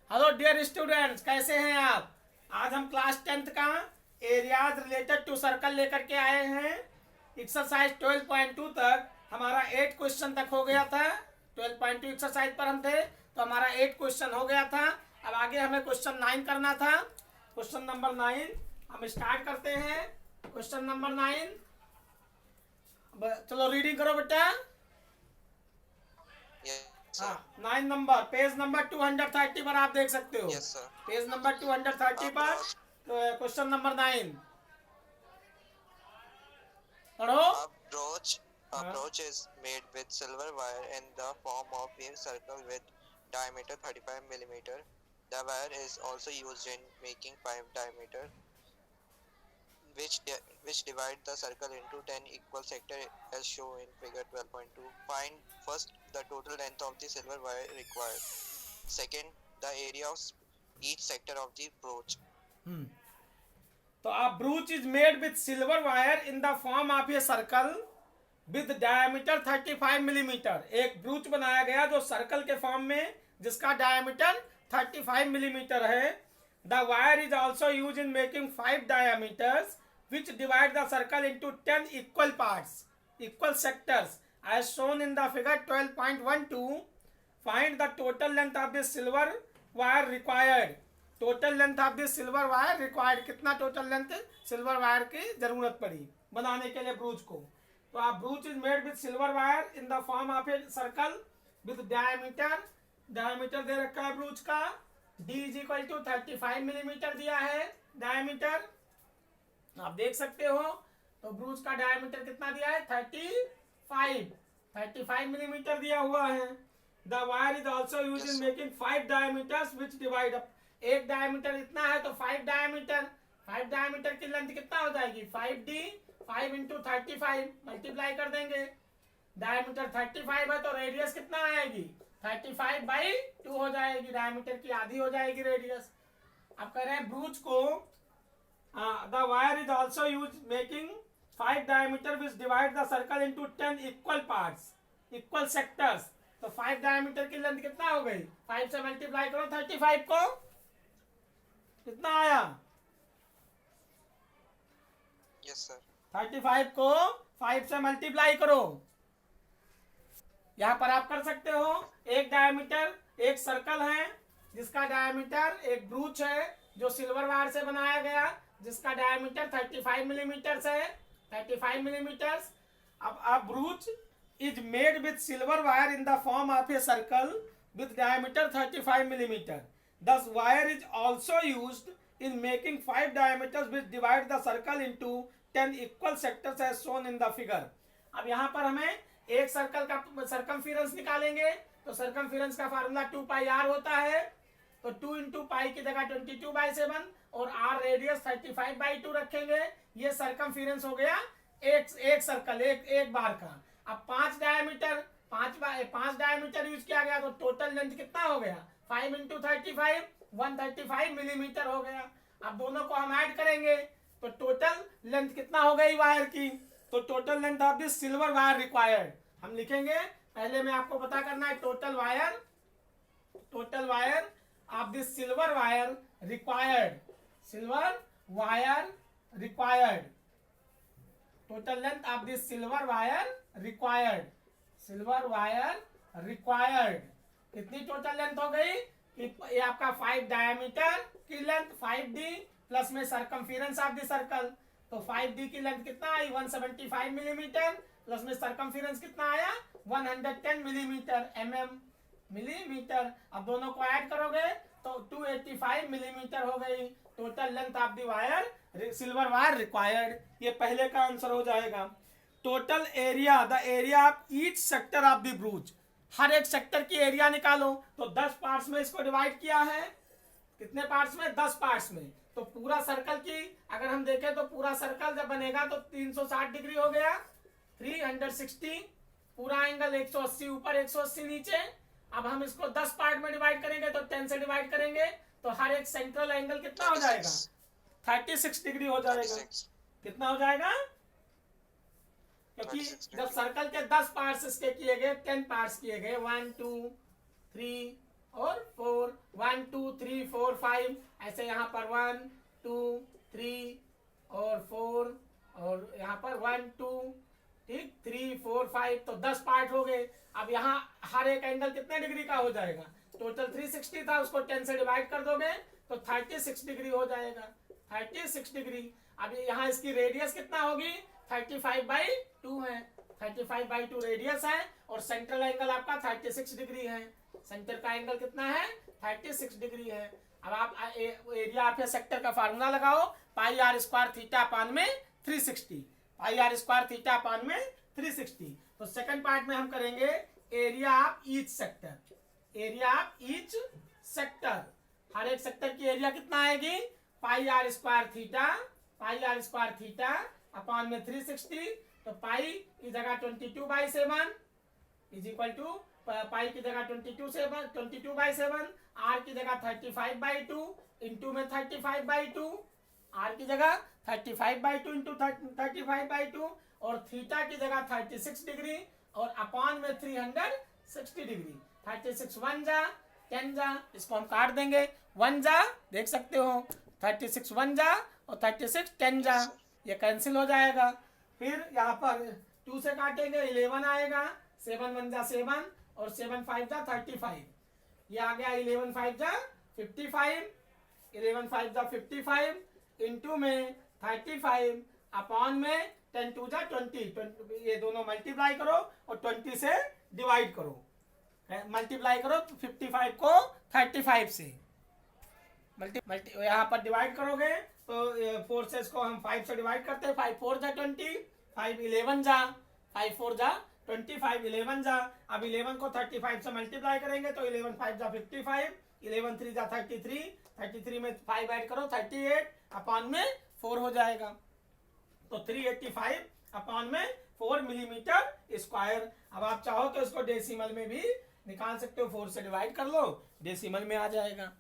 Hello dear students, कैसे हैं आप। आज हम क्लास 10th का एरियाज रिलेटेड टू सर्कल लेकर के आए हैं। एक्सरसाइज 12.2 तक हमारा 8 क्वेश्चन तक हो गया था। 12.2 एक्सरसाइज पर हम थे तो हमारा 8 क्वेश्चन हो गया था। अब आगे हमें क्वेश्चन 9 करना था। क्वेश्चन नंबर 9 हम स्टार्ट करते हैं। क्वेश्चन नंबर 9, चलो रीडिंग करो बेटा। Yes, हाँ, sir. 9 नंबर, पेज नंबर 230 पर आप देख सकते हो। Yes, sir. पेज नंबर 230 पर Approach क्वेश्चन नंबर 9 पढ़ो। approach हाँ, approach is made with silver wire in the form of a circle with diameter 35 millimeter. The wire is also used in making 5 diameter, which divide the circle into 10 equal sectors as shown in figure 12.2. Find first the total length of the silver wire required. Second, the area of each sector of the approach. तो a brooch is made with silver wire in the form of a circle with diameter 35 millimetre. एक ब्रूच बनाया गया जो circle के form में, जिसका diameter 35 millimetre है। The wire is also use in making 5 diameters which divide the circle into 10 equal parts, equal sectors as shown in the figure 12.12। Find the total length of this silver wire required. Total length of this silver wire required, कितना total length silver wire की जरूरत पड़ी बनाने के लिए ब्रूच को। तो आप brooch is made with silver wire in the form of a circle with diameter, diameter दे रखा है ब्रूच का, d is equal to 35 millimetre दिया है डायमीटर, आप देख सकते हो। तो ब्रूच का डायमीटर कितना दिया है, 35 मिलीमीटर दिया हुआ है। The wire is also use Yes, in sir. Making 5 diameters which divide up. एक डायमीटर इतना है तो 5 डायमीटर, 5 डायमीटर की लेंथ कितना हो जाएगी, 5d, 5 इंटू 35 मल्टीप्लाई कर देंगे। डायमीटर 35 है तो रेडियस कितना आएगी, 35/2 हो जाएगी, डायमीटर की आधी हो जाएगी रेडियस। अब कह रहे हैं ब्रूच को the wire is also use making 5 diameter which divide the circle into 10 equal parts, equal sectors. तो 5 डायमीटर की लेंथ कितना हो गई, 5 से मल्टीप्लाई करो 35 को, कितना आया, Yes, sir. 35 को 5 से मल्टीप्लाई करो। यहां पर आप कर सकते हो, एक डायमीटर, एक सर्कल है जिसका डायमीटर, एक ब्रूच है जो सिल्वर वायर से बनाया गया जिसका डायमीटर 35 मिलीमीटर है, 35 मिलीमीटर। अब brooch is made with silver wire in the form of a circle with diameter 35 millimetre. This wire is also used in making 5 diameters which divide the circle into 10 equal sectors as shown in the figure। अब यहाँ पर हमें एक circle का सर्कमफिरेंस निकालेंगे तो सर्कमफिरेंस का formula 2πr होता है। तो 2 इंटू पाई की जगह 22/7 और r रेडियस 35/2 रखेंगे। ये सर्कमफिरेंस हो गया एक सर्कल, एक बार का। अब 5 डायमीटर, 5 डायमीटर यूज किया गया तो टोटल लेंथ कितना हो गया, 5 इंटू 35 135 मिलीमीटर हो गया। अब दोनों को हम ऐड करेंगे तो टोटल लेंथ कितना हो गई वायर की, तो total length of this silver wire required हम लिखेंगे। पहले में आपको पता करना है total wire of this silver wire required, silver wire required, total length of this silver wire required, silver wire required. कितनी टोटल लेंथ हो गई, ये आपका 5 डायमीटर की लेंथ 5d प्लस में सर्कमफिरेंस ऑफ द सर्कल। तो 5d की लेंथ कितना आई, 175 मिलीमीटर प्लस में सर्कमफिरेंस कितना आया, 110 मिलीमीटर। अब दोनों को ऐड करोगे तो 285 मिलीमीटर हो गई total length of the wire, silver wire required. ये पहले का आंसर हो जाएगा। Total area, the area of each sector of the brooch, हर एक सेक्टर की एरिया निकालो। तो 10 पार्ट्स में इसको डिवाइड किया है, कितने पार्ट्स में, 10 पार्ट्स में। तो पूरा सर्कल की अगर हम देखें तो पूरा सर्कल जब बनेगा तो 360 डिग्री हो गया, 360, पूरा एंगल 180 ऊपर 180 नीचे। अब हम इसको 10 पार्ट में डिवाइड करेंगे तो 10 से डिवाइड करेंगे तो हर एक सेंट्रल एंगल कितना हो जाएगा, 36 डिग्री हो जाएगा। 36. कितना हो जाएगा, क्योंकि जब सर्कल के 10 पार्ट्स इसके किए गए, 10 पार्ट्स किए गए, 1 2 3 और 4, 1 2 3 4 5, ऐसे यहाँ पर 1 2 3 और 4, और यहाँ पर 1 2, ठीक, 3 4 5, तो 10 पार्ट हो गए। अब यहाँ हर एक एंगल कितने डिग्री का हो जाएगा? टोटल 360 था, उसको 10 से डिवाइड कर दोगे तो 36 डिग्री हो जाएगा, 36 डिग्री। अब यहाँ इसकी रेडियस कितना होगी? 35/2 है, 35/2 रेडियस है, और सेंट्रल एंगल आपका 36 डिग्री है। सेंटर का एंगल कितना है? 36 डिग्री है। अब आप एरिया ऑफ ए सेक्टर का फार्मूला लगाओ, pi r square theta upon में 360, pi r square theta upon में 360। तो सेकंड पार्ट में हम करेंगे area of each sector, area of each sector. हर एक सेक्टर की एरिया कितना आएगी? Pi r square theta, pi r square theta upon में 360। तो पाई की जगह 22/7 इज इक्वल टू, पाई की जगह 22/7, आर की जगह 35/2 इंटू में 35/2, आर की जगह 35/2 इंटू 35/2, और थीटा की जगह 36 डिग्री, और अपान में 360 डिग्री। 36 1 जा 10 जा, इसको हम काट देंगे, 1 जा देख सकते हो, 36 1 जा और 36 10 जा, ये कैंसिल हो जाएगा। फिर यहाँ पर 2 से काटेंगे, 11 आएगा, 7 1 जा 7, और 7 5 जा 35, ये आ गया 11 5 जा 55, 11 5 जा 55 इंटू में 35 अपॉन में 10 2 जा 20, ये दोनों मल्टीप्लाई करो और 20 से डिवाइड करो, मल्टीप्लाई करो 55 को 35 से मल्टी यहाँ पर डिवाइड करोगे तो 4 से इसको हम 5 से डिवाइड करते हैं, 5 4 जा 20, 5 11 जा, 5 4 जा 25, 11 जा। अब 11 को 35 से मल्टीप्लाई करेंगे तो 11 5 जा 55, 11 3 जा 33, 33 में 5 ऐड करो 38 अपॉन में 4 हो जाएगा, तो 385 अपॉन में 4 मिलीमीटर स्क्वायर। अब आप चाहो तो इसको डेसिमल में भी निकाल सकते हो, 4 से डिवाइड कर लो, डेसिमल में आ जाएगा।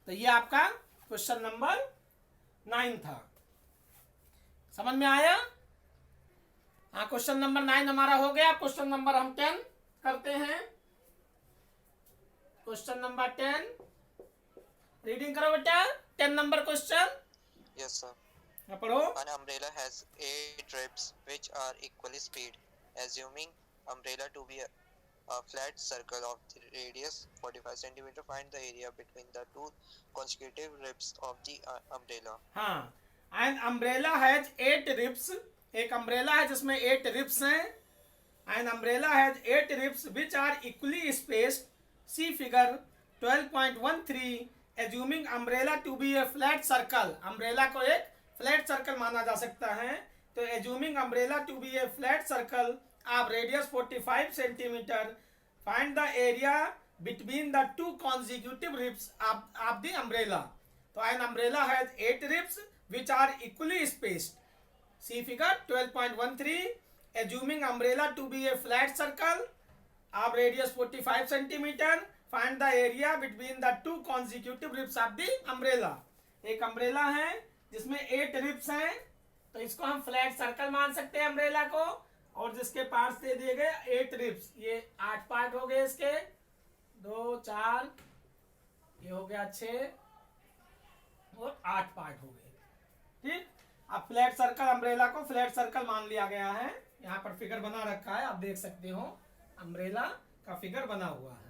तो ये आपका क्वेश्चन नंबर 9 था, समझ में आया? हाँ, क्वेश्चन नंबर 9 हमारा हो गया। क्वेश्चन नंबर हम 10 करते हैं। क्वेश्चन नंबर 10 रीडिंग करो बेटा, 10 नंबर क्वेश्चन। Yes, sir. पढ़ो। An umbrella has 8 ribs which are equally spaced. Assuming umbrella to be a flat circle of the radius 45 cm, find the area between the two consecutive ribs of the umbrella. हाँ, an umbrella has 8 ribs, एक umbrella है जिसमें 8 ribs हैं। An umbrella has 8 ribs which are equally spaced. See figure 12.13. Assuming umbrella to be a flat circle, umbrella को एक flat circle माना जा सकता है। तो assuming umbrella to be a flat circle of radius 45 centimeter, find the area between the two consecutive ribs of the umbrella. तो an umbrella has 8 ribs which are equally spaced. See figure 12.13. Assuming umbrella to be a flat circle of radius 45 centimeter, find the area between the two consecutive ribs of the umbrella. एक umbrella है जिसमें 8 ribs हैं, तो इसको हम flat circle मान सकते हैं अम्ब्रेला को, और जिसके पार्ट्स दे दिए गए 8 रिब्स, ये 8 पार्ट हो गए इसके, 2 4, ये हो गया 6 और 8 पार्ट हो गए। ठीक, अब फ्लैट सर्कल अम्ब्रेला को फ्लैट सर्कल मान लिया गया है। यहाँ पर फिगर बना रखा है, आप देख सकते हो, अम्ब्रेला का फिगर बना हुआ है।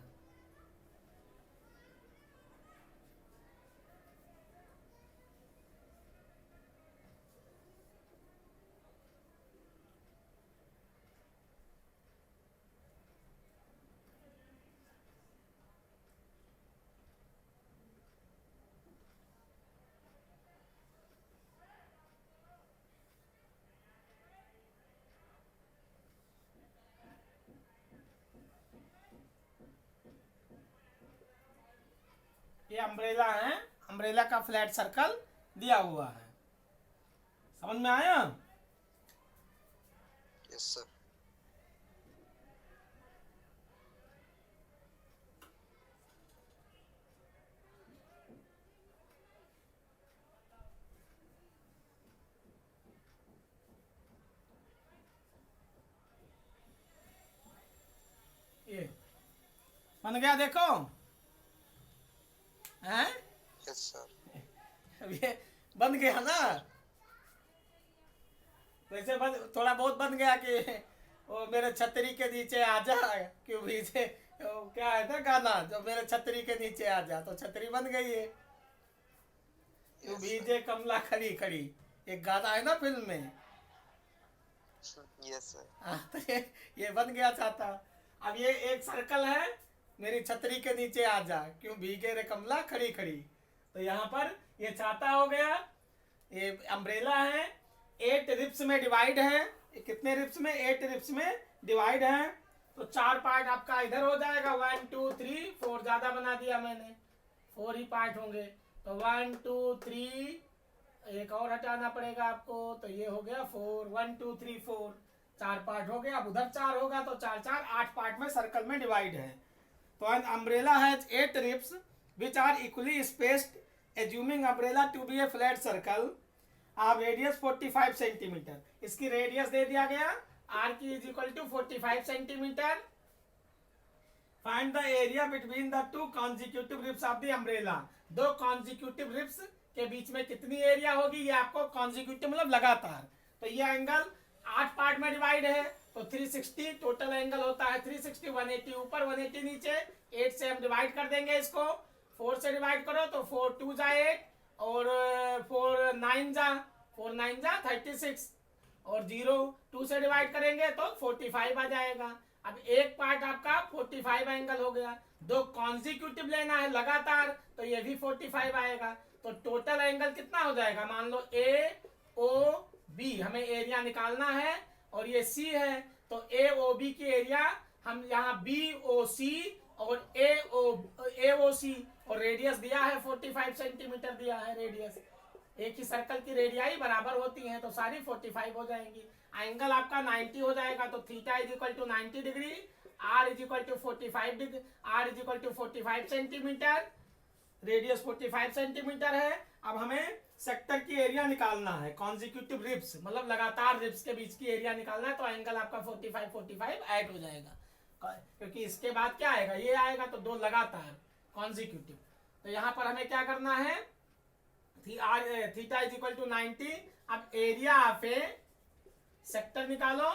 ये अम्ब्रेला है, अम्ब्रेला का फ्लैट सर्कल दिया हुआ है, समझ में आया? Yes, sir. ये बन गया, देखो हैं। Yes, sir. अब ये बन गया ना, वैसे थोड़ा बहुत बन गया कि वो मेरे छतरी के नीचे आ जा, क्यों भीजे, क्या है ना गाना, जो मेरे छतरी के नीचे आ जा, तो छतरी बन गई है। क्यों Yes, भीजे कमला खड़ी खड़ी, एक गाना है ना फिल्म में। sir. Yes, sir. हाँ, तो ये बन गया छाता। अब ये एक सर्कल है, मेरी छतरी के नीचे आ जा, क्यों भीगे रे कमला खड़ी खड़ी। तो यहाँ पर ये छाता हो गया, ये अम्ब्रेला है, 8 रिप्स में डिवाइड है। ये कितने रिप्स में? 8 रिप्स में डिवाइड है। तो 4 पार्ट आपका इधर हो जाएगा, 1 2 3 4, ज्यादा बना दिया मैंने, 4 ही पार्ट होंगे। तो 1 2 3, एक और हटाना पड़ेगा आपको, तो ये हो गया 4, 1 2 3 4, 4 पार्ट हो गया। अब उधर 4 होगा, तो 4 4 8 पार्ट में सर्कल में डिवाइड है। तो an umbrella has 8 ribs which are equally spaced, assuming umbrella to be a flat circle of radius 45 centimetre. इसकी रेडियस दे दिया गया, r की is equal to 45 centimetre. Find the area between the 2 consecutive ribs of the umbrella. 2 consecutive ribs के बीच में कितनी area होगी, ये आपको कॉन्जिक्यूटिव मतलब लगातार। तो ये एंगल 8 पार्ट में डिवाइड है, तो 360 टोटल एंगल होता है, 360, 180 ऊपर 180 नीचे। 8 से हम डिवाइड कर देंगे इसको, 4 से डिवाइड करो तो 4 2 जा 8, और 4 9 जा 36, और 0 2 से डिवाइड करेंगे तो 45 आ जाएगा। अब एक पार्ट आपका 45 एंगल हो गया। 2 कॉन्जिक्यूटिव लेना है लगातार, तो ये भी 45 आएगा। तो टोटल एंगल कितना हो जाएगा, मान लो ए ओ बी, हमें एरिया निकालना है, और ये सी है, तो ए ओ बी की एरिया हम यहाँ बी ओ सी और ए ओ सी, और रेडियस दिया है 45 सेंटीमीटर दिया है रेडियस। एक ही सर्कल की रेडियाई बराबर होती हैं, तो सारी 45 हो जाएंगी। एंगल आपका 90 हो जाएगा, तो theta is equal to 90 degree, r is equal to 45 degree, r is equal to 45 centimetre, radius 45 centimetre है। अब हमें सेक्टर की एरिया निकालना है, कॉन्जिक्यूटिव रिब्स मतलब लगातार रिब्स के बीच की एरिया निकालना है। तो एंगल आपका 45 45 ऐड हो जाएगा, क्योंकि इसके बाद क्या आएगा, ये आएगा, तो 2 लगातार कॉन्जिक्यूटिव। तो यहाँ पर हमें क्या करना है, थीटा इज इक्वल टू 90। अब एरिया ऑफ ए सेक्टर निकालो,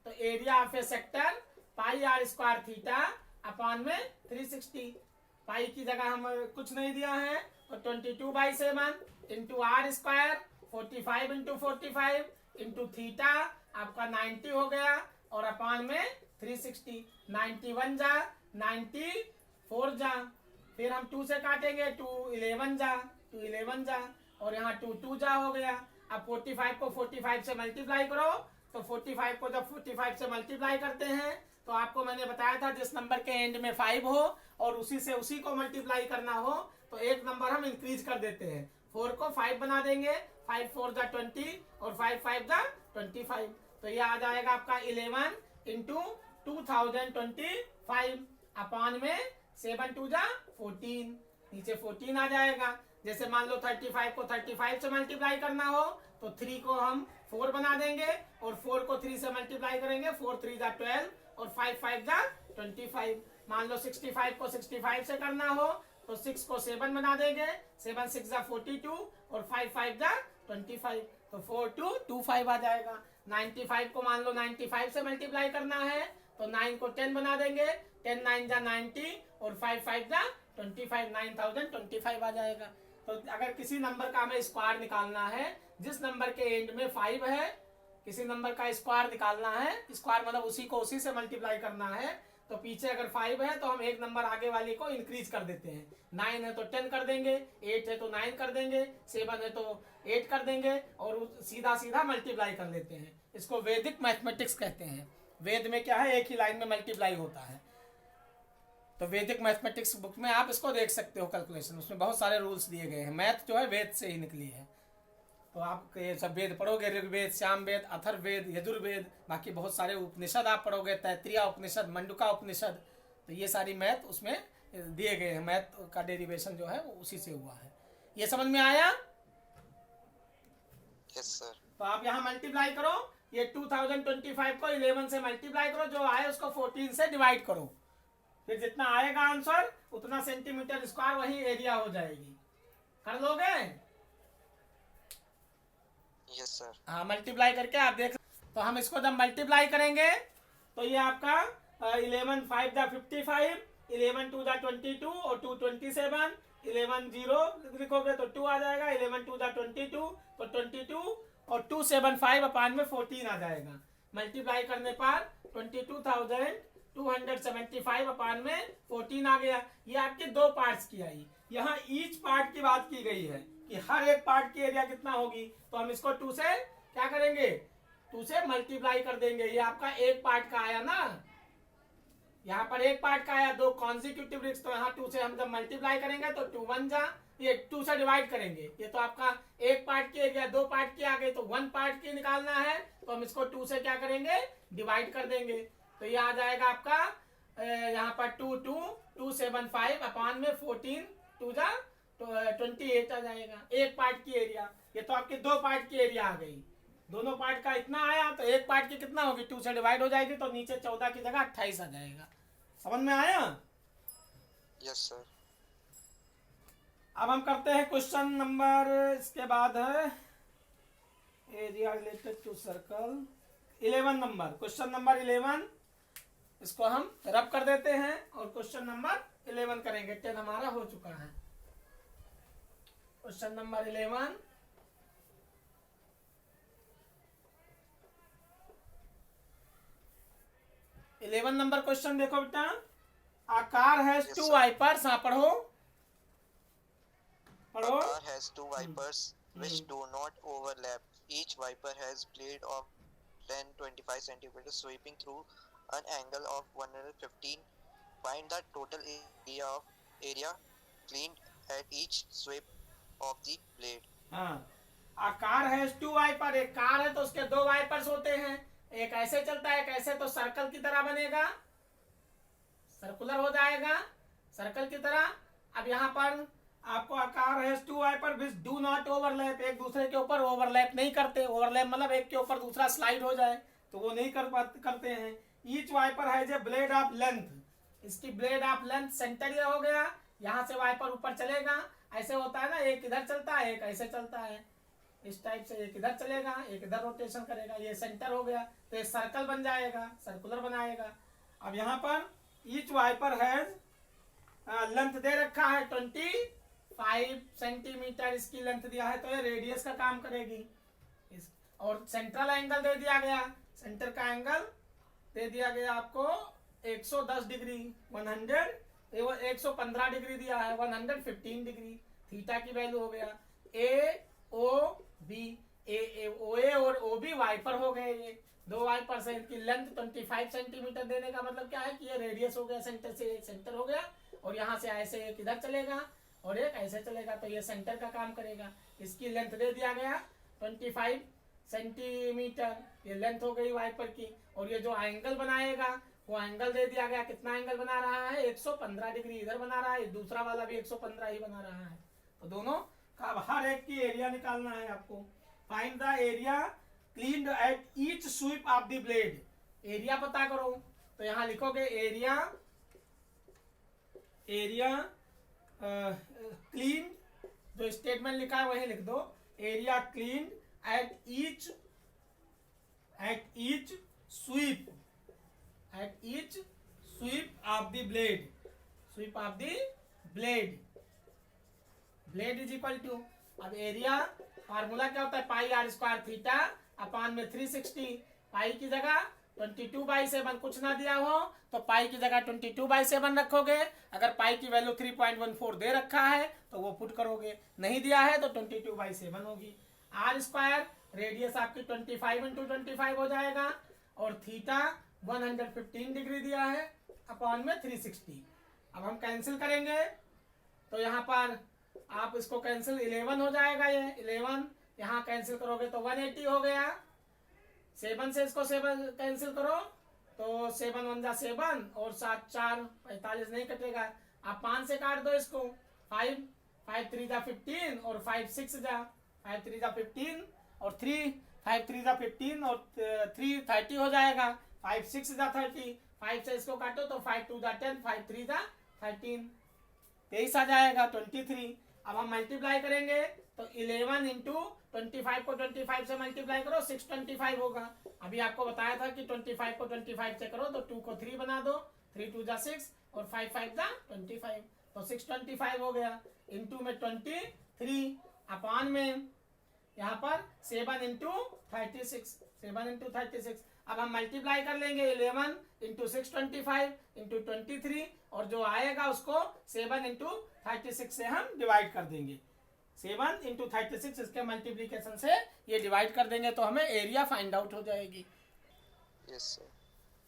तो area of a sector pi r square theta upon में 360। पाई की जगह हम कुछ नहीं दिया है, तो 22/7 into r square, 45 into 45 into theta आपका 90 हो गया, और अपॉन में 360। 91 जा 94 जा, फिर हम 2 से काटेंगे, 2 11 जा, और यहाँ 2 2 जा हो गया। अब 45 को 45 से मल्टीप्लाई करो, तो 45 को जब 45 से मल्टीप्लाई करते हैं, तो आपको मैंने बताया था जिस नंबर के एंड में 5 हो और उसी से उसी को मल्टीप्लाई करना हो, तो एक नंबर हम इंक्रीज कर देते हैं। 4 को 5 बना देंगे, 5 4 जा 20, और 5 5 जा 25। तो ये आ जाएगा आपका 11 इंटू 2025 अपॉन में 7 2 जा 14, नीचे 14 आ जाएगा। जैसे मान लो 35 को 35 से मल्टीप्लाई करना हो, तो 3 को हम 4 बना देंगे, और 4 को 3 से मल्टीप्लाई करेंगे, 4 3 जा 12, और 5 5 जा 25। मान लो 65 को 65 से करना हो, तो 6 को 7 बना देंगे, 7 6 जा 42, और 5 5 जा 25, तो 4 2 2 5 आ जाएगा। 95 को मान लो 95 से मल्टीप्लाई करना है, तो 9 को 10 बना देंगे, 10 9 जा 90, और 5 5 जा 25, 9025 आ जाएगा। तो अगर किसी नंबर का हमें स्क्वायर निकालना है, जिस नंबर के एंड में 5 है, किसी नंबर का स्क्वायर निकालना है, स्क्वायर मतलब उसी को उसी से मल्टीप्लाई करना है, तो पीछे अगर 5 है तो हम एक नंबर आगे वाली को इंक्रीज कर देते हैं। 9 है तो 10 कर देंगे, 8 है तो 9 कर देंगे, 7 है तो 8 कर देंगे, और सीधा सीधा मल्टीप्लाई कर लेते हैं। इसको वैदिक मैथमेटिक्स कहते हैं। वेद में क्या है, एक ही लाइन में मल्टीप्लाई होता है। तो वैदिक मैथमेटिक्स बुक में आप इसको देख सकते हो, कैलकुलेशन, उसमें बहुत सारे रूल्स दिए गए हैं। मैथ जो है वेद से ही निकली है। तो आप ये सब वेद पढ़ोगे, ऋग्वेद, सामवेद, अथर्ववेद, यजुर्वेद, बाकी बहुत सारे उपनिषद आप पढ़ोगे, तैत्तिरीय उपनिषद, मंडुका उपनिषद, तो ये सारी मैथ उसमें दिए गए हैं। मैथ का डेरिवेशन जो है वो उसी से हुआ है। ये समझ में आया? Yes sir. तो आप यहाँ मल्टीप्लाई करो, ये 2025 को 11 से मल्टीप्लाई करो, जो आए उसको 14 से डिवाइड करो, फिर जितना आएगा आंसर उतना सेंटीमीटर स्क्वायर वही एरिया हो जाएगी। कर लोगे? Yes, sir. हाँ, मल्टीप्लाई करके आप देख। तो हम इसको जब मल्टीप्लाई करेंगे तो ये आपका 11 5 दा 55, 11 2 दा 22 और 2 27, 11 0 लिखोगे तो 2 आ जाएगा, 11 2 दा 22 तो 22 और 275 अपान में 14 आ जाएगा। मल्टीप्लाई करने पर 22,275 अपान में 14 आ गया। ये आपके दो पार्ट्स की आई। यहाँ ईच पार्ट की बात की गई है कि हर एक पार्ट की एरिया कितना होगी, तो हम इसको 2 से क्या करेंगे, 2 से मल्टीप्लाई कर देंगे। ये आपका एक पार्ट का आया ना, यहाँ पर एक पार्ट का आया, दो कॉन्जिक्यूटिव रिक्स, तो यहाँ 2 से हम जब मल्टीप्लाई करेंगे तो 2 1 जा, ये 2 से डिवाइड करेंगे। ये तो आपका एक पार्ट की एरिया दो पार्ट की आ गई, तो 1 पार्ट की निकालना है तो हम इसको 2 से क्या करेंगे, डिवाइड कर देंगे। तो ये आ जाएगा आपका यहाँ पर 275 अपान में 14 2 जा 28 आ जाएगा एक पार्ट की एरिया। ये तो आपके दो पार्ट की एरिया आ गई, दोनों पार्ट का इतना आया, तो एक पार्ट की कितना होगी, 2 से डिवाइड हो जाएगी, तो नीचे 14 की जगह 28 आ जाएगा। समझ में आया? Yes, sir. अब हम करते हैं क्वेश्चन नंबर, इसके बाद है area related to circle 11 number. Question number 11 इसको हम रब कर देते हैं और क्वेश्चन नंबर 11 करेंगे। 10 हमारा हो चुका है। क्वेश्चन नंबर 11 नंबर क्वेश्चन देखो बेटा। A car has Yes, two sir. wipers। हाँ पढ़ो A पढ़ो। car has two wipers which do not overlap. Each wiper has blade of 10-25 centimeters sweeping through an angle of 115. Find the total area cleaned at each sweep of the blade. हाँ, A car has two wiper। एक car है तो उसके दो wipers होते हैं, एक ऐसे चलता है, एक ऐसे, तो सर्कल की तरह बनेगा, सर्कुलर हो जाएगा सर्कल की तरह। अब यहाँ पर आपको A car has two wiper which do not overlap। एक दूसरे के ऊपर ओवरलैप नहीं करते। ओवरलैप मतलब एक के ऊपर दूसरा स्लाइड हो जाए, तो वो नहीं करते हैं। Each wiper has a blade of length. इसकी ब्लेड ऑफ लेंथ सेंटर ये हो गया, यहाँ से वाइपर ऊपर चलेगा, ऐसे होता है ना, एक इधर चलता है एक ऐसे चलता है, इस टाइप से एक इधर चलेगा एक इधर रोटेशन करेगा, ये सेंटर हो गया, तो ये सर्कल बन जाएगा, सर्कुलर बनाएगा। अब यहाँ पर ईच वाइपर हैज लेंथ दे रखा है 25 सेंटीमीटर इसकी लेंथ दिया है, तो ये रेडियस का काम करेगी। और सेंट्रल एंगल दे दिया गया, सेंटर का एंगल दे दिया गया आपको 110 डिग्री, 115 डिग्री दिया है, 115 डिग्री। थीटा की वैल्यू हो गया ए ओ बी, ओ ए और ओ बी वाइपर हो गए। ये दो वाइपर से इनकी लेंथ 25 सेंटीमीटर देने का मतलब क्या है कि ये रेडियस हो गया, सेंटर से सेंटर हो गया, और यहाँ से ऐसे एक इधर चलेगा और एक ऐसे चलेगा, तो ये सेंटर का काम करेगा। इसकी लेंथ दे दिया गया 25 सेंटीमीटर, ये लेंथ हो गई वाइपर की। और ये जो एंगल बनाएगा वो एंगल दे दिया गया, कितना एंगल बना रहा है, 115 डिग्री इधर बना रहा है, दूसरा वाला भी 115 ही बना रहा है। तो दोनों का हर एक की एरिया निकालना है आपको। Find the area cleaned at each sweep of the blade. Area पता करो, तो यहाँ लिखोगे एरिया क्लीन, जो स्टेटमेंट लिखा है वही लिख दो। Area clean at each sweep of the blade. Sweep of the blade, blade is equal to, अब एरिया फार्मूला क्या होता है, pi r square theta upon में 360। पाई की जगह 22/7 कुछ ना दिया हो तो पाई की जगह 22/7 रखोगे। अगर पाई की वैल्यू 3.14 दे रखा है तो वो पुट करोगे, नहीं दिया है तो 22/7 होगी। आर स्क्वायर रेडियस आपकी 25 × 25 हो जाएगा, और थीटा 115 डिग्री दिया है अपॉन में 360। अब हम कैंसिल करेंगे तो यहाँ पर आप इसको कैंसिल 11 हो जाएगा, ये 11 यहाँ कैंसिल करोगे तो 180 हो गया। 7 से इसको 7 कैंसिल करो तो 7 1 जा 7 और 7 4 45 नहीं कटेगा। आप 5 से काट दो इसको, 5 3 जा 15 और 5 6 जा 5 3 जा 15 और 3 5 3 जा 15 और 3 30 हो जाएगा। 5 6 जा 30, 5 से इसको काटो तो 5 2 जा 10, 5 3 जा 13, 23 आ जाएगा 23। अब हम मल्टीप्लाई करेंगे तो 11 इंटू 25 को 25 से मल्टीप्लाई करो 625 होगा। अभी आपको बताया था कि 25 को 25 से करो तो 2 को 3 बना दो, 3 2 जा 6 और 5 5 जा 25, तो 625 हो गया। इंटू में 23 अपान में यहाँ पर 7 इंटू 36, 7 इंटू 36। अब हम मल्टीप्लाई कर लेंगे 11 इंटू 625 इंटू 23 और जो आएगा उसको 7 इंटू 36 से हम डिवाइड कर देंगे। 7 इंटू 36 इसके मल्टीप्लीकेशन से ये डिवाइड कर देंगे तो हमें एरिया फाइंड आउट हो जाएगी। Yes sir.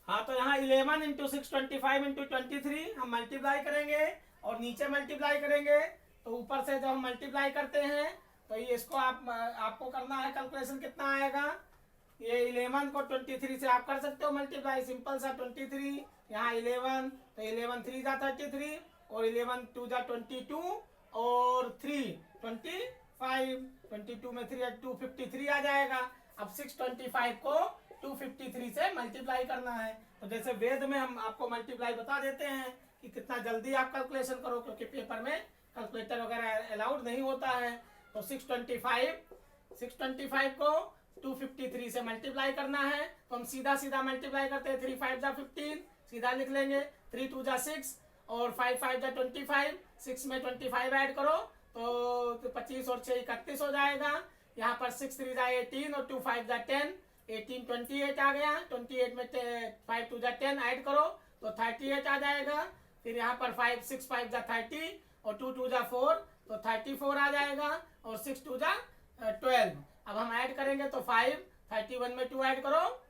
हाँ, तो यहाँ 11 इंटू 625 इंटू 23 हम मल्टीप्लाई करेंगे और नीचे मल्टीप्लाई करेंगे, तो ऊपर से जब हम मल्टीप्लाई करते हैं तो ये इसको आपको करना है कैलकुलेशन कितना आएगा। ये 11 को 23 से आप कर सकते हो मल्टीप्लाई, सिंपल सा 23 यहाँ 11 तो 11 3 जा 33 और 11 2 जा 22 और 3 25, 22 में 3 253 आ जाएगा। अब 625 को 253 से मल्टीप्लाई करना है। तो जैसे वेद में हम आपको मल्टीप्लाई बता देते हैं कि कितना जल्दी आप कैलकुलेशन करो, क्योंकि पेपर में कैलकुलेटर वगैरह अलाउड नहीं होता है। तो 625 को 253 से मल्टीप्लाई करना है, तो हम सीधा सीधा मल्टीप्लाई करते हैं। 3 5 जा 15 सीधा लिख लेंगे, 3 2 जा 6 और 5 5 जा 25, 6 में 25 ऐड करो तो 25 और 6 31 हो जाएगा। यहाँ पर 6 3 जा 18 और 2 5 जा 10, 18 28 आ गया। 28 में 5 2 जा 10 ऐड करो तो 38 आ जाएगा। फिर यहाँ पर 5 6 5 जा 30 और 2 2 जा 4 तो 34 आ जाएगा और 6 2 जा 12। अब हम ऐड करेंगे तो 5 31 में 2 ऐड करो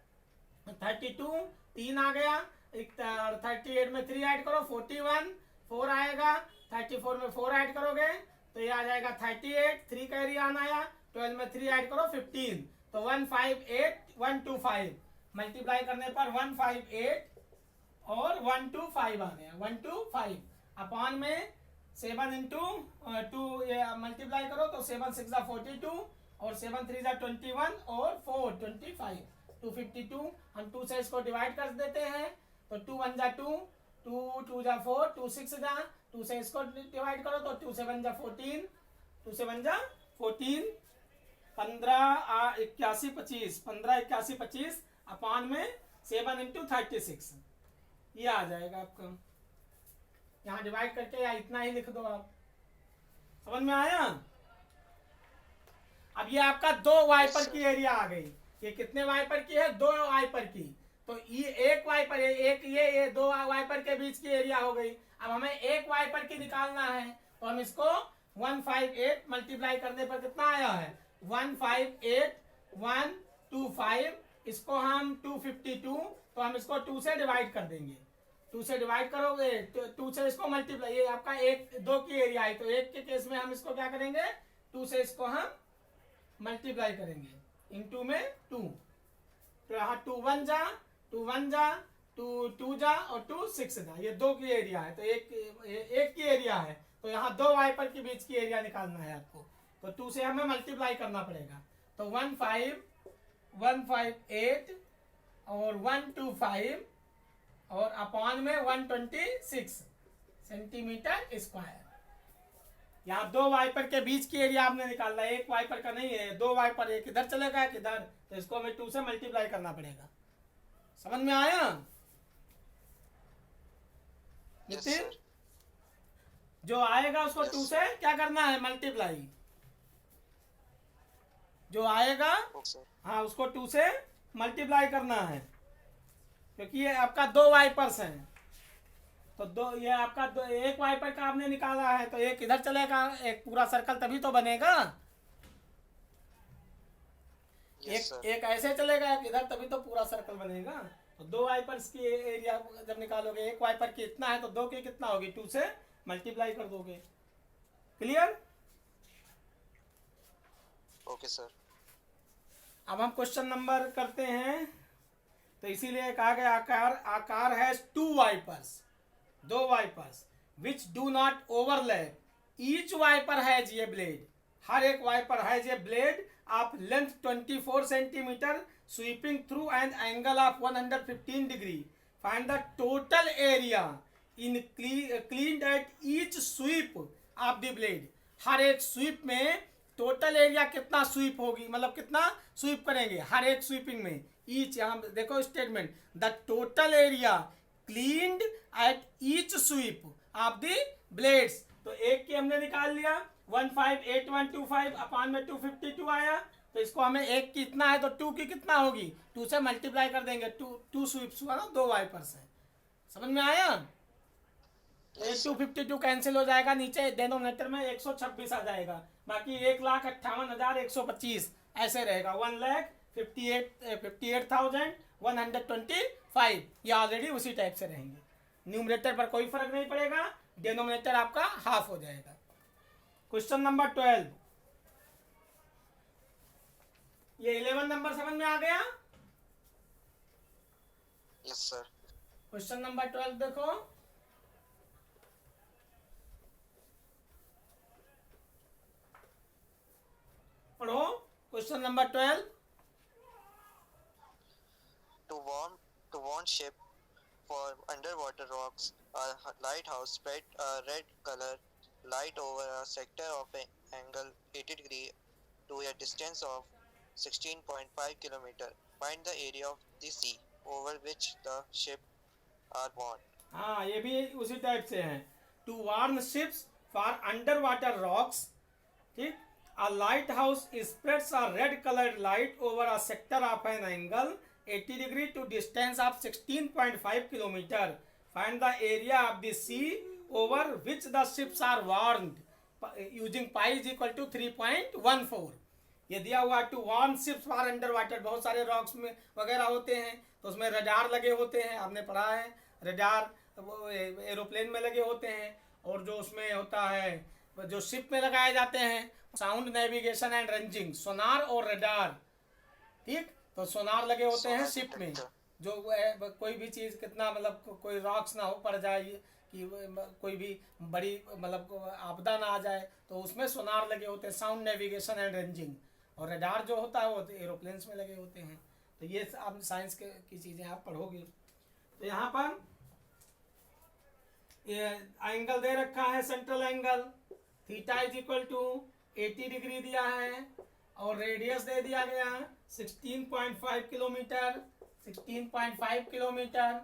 32, 3 आ गया। 38 में 3 ऐड करो 41, 4 आएगा। 34 में 4 ऐड करोगे तो ये आ जाएगा 38, 3 का एरिया आना आया। 12 में 3 ऐड करो 15, तो 158,125 मल्टीप्लाई करने पर 158 और 125 आ गया। 125 अपान में 7 इंटू 2 ये मल्टीप्लाई करो तो 7 6 जा 42 और 7 3 जा 21 और 4 25, 252। हम 2 से इसको डिवाइड कर देते हैं तो 2 1 जा 2, 2 2 जा 4, 2 6 जा, 2 से इसको डिवाइड करो तो 2 7 जा 14, 2 7 जा 14, 15 81 25, 15 81 25 अपान में 7 इंटू 36 ये आ जाएगा आपका। यहाँ डिवाइड करके या इतना ही लिख दो आप। समझ में आया? अब ये आपका 2 वाइपर की एरिया आ गई। ये कितने वाइपर की है? 2 वाइपर की। तो ये एक वाइपर है, एक ये 2 वाइपर के बीच की एरिया हो गई। अब हमें एक वाइपर की निकालना है तो हम इसको 158 मल्टीप्लाई करने पर कितना आया है? 158,125। इसको हम 252 तो हम इसको 2 से डिवाइड कर देंगे। 2 से डिवाइड करोगे 2 से इसको मल्टीप्लाई, ये आपका 2 की एरिया है तो 1 के केस में हम इसको क्या करेंगे? 2 से इसको हम मल्टीप्लाई करेंगे इंटू में 2, तो यहाँ 2 1 जा 2 1 जा 2 2 जा और 2 6 जा। ये 2 की एरिया है तो एक की एरिया है, तो यहाँ 2 वाइपर के बीच की एरिया निकालना है आपको। तो 2 से हमें मल्टीप्लाई करना पड़ेगा तो 158 और 125 और अपॉन में 126 सेंटीमीटर स्क्वायर। यहाँ 2 वाइपर के बीच की एरिया आपने निकालना है, एक वाइपर का नहीं है। 2 वाइपर, एक इधर चलेगा एक इधर, तो इसको हमें 2 से मल्टीप्लाई करना पड़ेगा। समझ में आया नितिन? जो आएगा उसको 2 से क्या करना है? मल्टीप्लाई। जो आएगा हाँ उसको 2 से मल्टीप्लाई करना है, क्योंकि ये आपका 2 वाइपर्स हैं। तो 2 ये आपका एक वाइपर का आपने निकाला है तो एक इधर चलेगा, एक पूरा सर्कल तभी तो बनेगा। एक ऐसे चलेगा, एक इधर, तभी तो पूरा सर्कल बनेगा। तो 2 वाइपर्स की एरिया जब निकालोगे, एक वाइपर की इतना है तो 2 की कितना होगी? 2 से मल्टीप्लाई कर दोगे। क्लियर? Okay sir. अब हम क्वेश्चन नंबर करते हैं। तो इसीलिए कहा गया आकार है 2 wipers, 2 wipers which do not overlap. Each wiper has a blade, हर एक wiper has a blade of length 24 centimetre sweeping through an angle of 115 degree. Find the total area in cleaned at each sweep of the blade. हर एक sweep में total area कितना SVEEP होगी, मतलब कितना SVEEP करेंगे हर एक स्वीपिंग में। ईच, यहाँ देखो statement, the total area cleaned at each sweep of the blades. तो एक की हमने निकाल लिया 158125 अपान में 252 आया, तो इसको हमें एक की इतना है तो 2 की कितना होगी, 2 से मल्टीप्लाई कर देंगे, 2 स्वीप्स हुआ ना, 2 वाइपर्स है। समझ में आया? ये 252 कैंसिल हो जाएगा, नीचे डेनोमिनेटर में 126 आ जाएगा, बाकी 1,58,125 ऐसे रहेगा। 1,58,125 ये ऑलरेडी उसी टाइप से रहेंगे। न्यूमरेटर पर कोई फर्क नहीं पड़ेगा, डेनोमिनेटर आपका हाफ हो जाएगा। क्वेश्चन नंबर 12, ये 11 नंबर समझ में आ गया? Yes sir. क्वेश्चन नंबर 12 देखो, पढ़ो question number 12। To warn ship for underwater rocks, a lighthouse spread a red color light over a sector of an angle 80 degree to a distance of 16.5 kilometer. Find the area of the sea over which the ship are warned. हाँ, ये भी उसी type से है। To warn ships for under water rocks, ठीक। A lighthouse spreads a red colored light over a sector of an angle 80 degree to distance of 16.5 kilometer. Find the area of the sea over which the ships are warned using pi is equal to 3.14. ये दिया हुआ to warn ships for under water, बहुत सारे rocks में वगैरह होते हैं तो उसमें रडार लगे होते हैं, आपने पढ़ा है रडार एरोप्लेन में लगे होते हैं, और जो उसमें होता है जो शिप में लगाए जाते हैं साउंड नेविगेशन एंड रेंजिंग, सोनार और रडार, ठीक। तो सोनार लगे होते हैं शिप में, जो कोई भी चीज़ कितना मतलब कोई रॉक्स ना हो पड़ जाए कि कोई भी बड़ी मतलब आपदा ना आ जाए, तो उसमें सोनार लगे होते हैं, साउंड नेविगेशन एंड रेंजिंग। और रडार जो होता है वो एरोप्लेन्स में लगे होते हैं। तो ये आप साइंस की चीज़ें आप पढ़ोगे। तो यहाँ पर ये एंगल दे रखा है, central angle theta is equal to 80 degree दिया है, और रेडियस दे दिया गया 16.5 किलोमीटर, 16.5 किलोमीटर,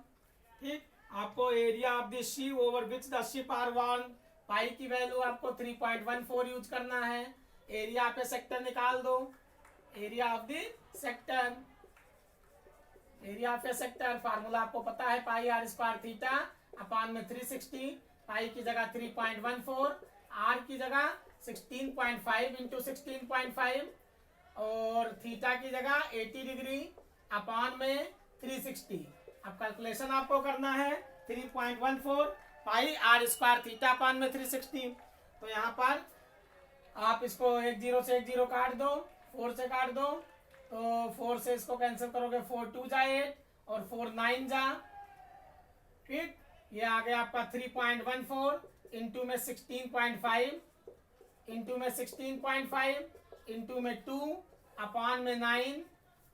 ठीक। आपको area of the sea over which the ship are warned, pi की वैल्यू आपको 3.14 यूज करना है। एरिया पे सेक्टर निकाल दो, area of the sector, area of a sector formula आपको पता है, pi r square theta upon में 360, पाई की जगह 3.14, आर की जगह 16.5 इंटू 16.5, और थीटा की जगह 80 डिग्री अपान में 360। अब कैलकुलेशन आपको करना है 3.14 पाई आर स्क्वायर थीटा अपान में 360। तो यहाँ पर आप इसको 1 0 से 1 0 काट दो, 4 से काट दो, तो 4 से इसको कैंसिल करोगे, 4 2 जा 8 और 4 9 जा, ठीक। ये आ गया आपका 3.14 इंटू में 16.5 इंटू में 16.5 इंटू में 2 अपान में 9।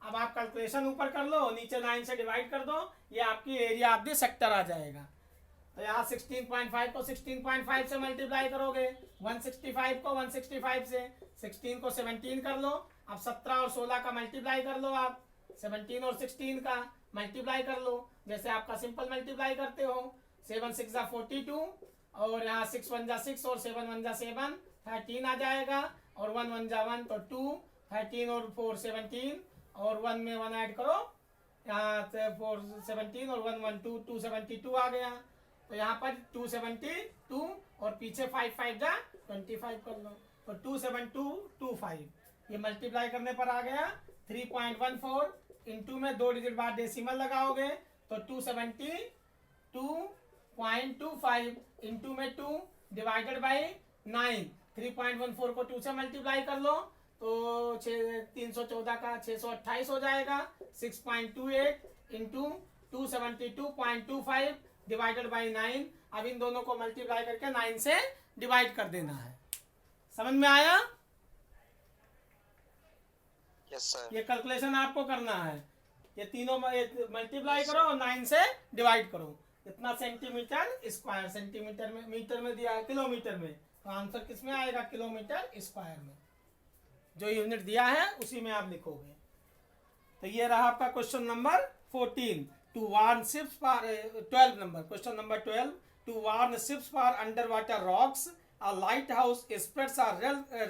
अब आप कैलकुलेशन ऊपर कर लो, नीचे 9 से डिवाइड कर दो, ये आपकी एरिया ऑफ द सेक्टर आ जाएगा। तो यहाँ 16.5 को 16.5 से मल्टीप्लाई करोगे, 165 को 165 से, 16 को 17 कर लो, अब 17 और 16 का मल्टीप्लाई कर लो, आप 17 और 16 का मल्टीप्लाई कर लो, जैसे आपका सिंपल मल्टीप्लाई करते हो। 7 6 जा 42, और यहाँ 6 1 जा 6 और 7 1 जा 7, 13 आ जाएगा, और 1 1 जा 1 तो 2, 13 और 4 17, और 1 में 1 ऐड करो, यहाँ 4 17 और 1 1 2 272 आ गया। तो यहाँ पर 272 और पीछे 5 5 जा 25 कर लो, तो 27225, ये मल्टीप्लाई करने पर आ गया 3.14 इंटू में 2 डिजिट बाद डेसिमल लगाओगे तो 272.25 इंटू में 2 डिवाइडेड बाई 9। 3.14 को 2 से मल्टीप्लाई कर लो तो 314 का 628 हो जाएगा। 6.28 इंटू 272.25 डिवाइडेड बाई 9। अब इन दोनों को मल्टीप्लाई करके 9 से डिवाइड कर देना है। समझ में आया? Yes sir. ये कैलकुलेशन आपको करना है, ये तीनों मल्टीप्लाई करो और 9 से डिवाइड करो। इतना सेंटीमीटर स्क्वायर, सेंटीमीटर में, मीटर में दिया है, किलोमीटर में तो आंसर किस में आएगा? किलोमीटर स्क्वायर में। जो यूनिट दिया है उसी में आप लिखोगे। तो ये रहा आपका question number 14। To warn ships for 12 number, question number 12, to warn ships for under water rocks a lighthouse spreads a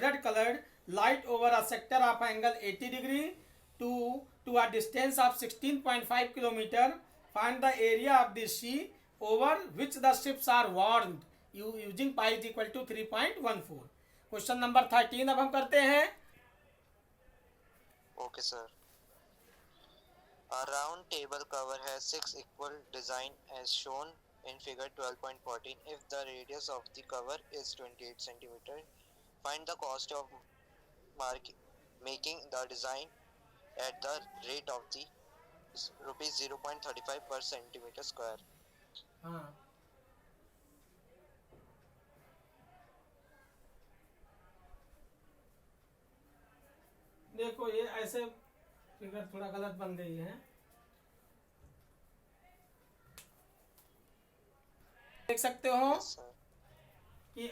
red colored light over a sector of angle 80 degree to a distance of 16.5 kilometer. Find the area of the sea over which the ships are warned using pi is equal to 3.14. Question number 13 अब हम करते हैं। Okay, sir. A round table cover has 6 equal design as shown in figure 12.14. If the radius of the cover is 28 centimeter, find the cost of making the design at the rate of the rupees 0.35 per centimeter square. हाँ, देखो ये ऐसे figure थोड़ा गलत बन गई है। देख सकते हो Yes, sir. कि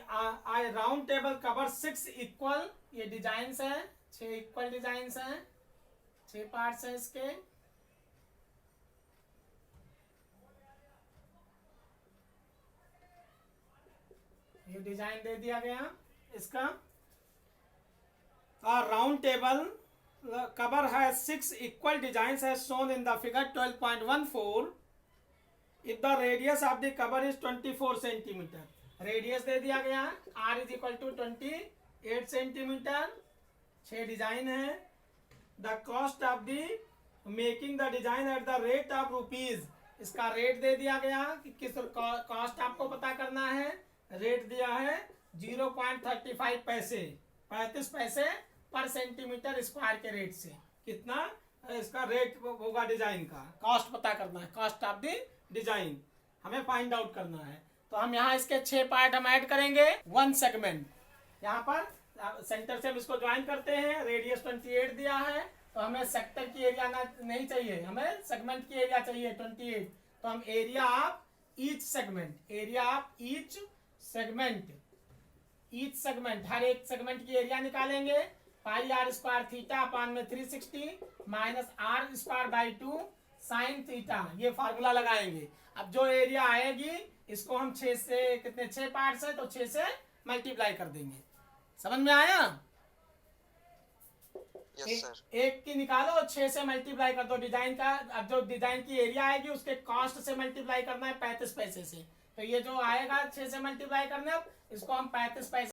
I round table cover 6 equal, ये डिजाइन है, 6 इक्वल डिजाइन हैं, 6 पार्ट्स हैं इसके। ये डिजाइन दे दिया गया इसका। Round table cover has 6 equal designs as shown in the figure 12.14. If the radius of the cover is 24 centimeter, radius दे दिया गया, r is equal to 28 centimetre, 6 design है। The cost of the making the design at the rate of rupees, इसका rate दे दिया गया कि किस कॉस्ट आपको पता करना है। रेट दिया है 0.35 पैसे, 35 पैसे पर सेंटीमीटर स्क्वायर के रेट से। कितना इसका रेट होगा डिजाइन का, कॉस्ट पता करना है, कॉस्ट ऑफ द डिजाइन हमें फाइंड आउट करना है। तो हम यहाँ इसके 6 पार्ट हम ऐड करेंगे। 1 सेगमेंट, यहाँ पर सेंटर से हम इसको ज्वाइन करते हैं। रेडियस 28 दिया है, तो हमें सेक्टर की एरिया नहीं चाहिए, हमें सेगमेंट की एरिया चाहिए 28। तो हम area of each segment, area of each segment, each segment, हर एक सेगमेंट की एरिया निकालेंगे। Pi r square theta upon में 360 minus r square by 2 sine theta, ये फार्मूला लगाएंगे। अब जो एरिया आएगी इसको हम 6 से, कितने 6 पार्ट्स है तो 6 से मल्टीप्लाई कर देंगे। समझ में आया? Yes, sir. एक की निकालो, 6 से मल्टीप्लाई कर दो डिजाइन का। अब जो डिजाइन की एरिया आएगी उसके कॉस्ट से मल्टीप्लाई करना है 35 पैसे से। तो ये जो आएगा 6 से मल्टीप्लाई करने, अब इसको हम 35 पैसे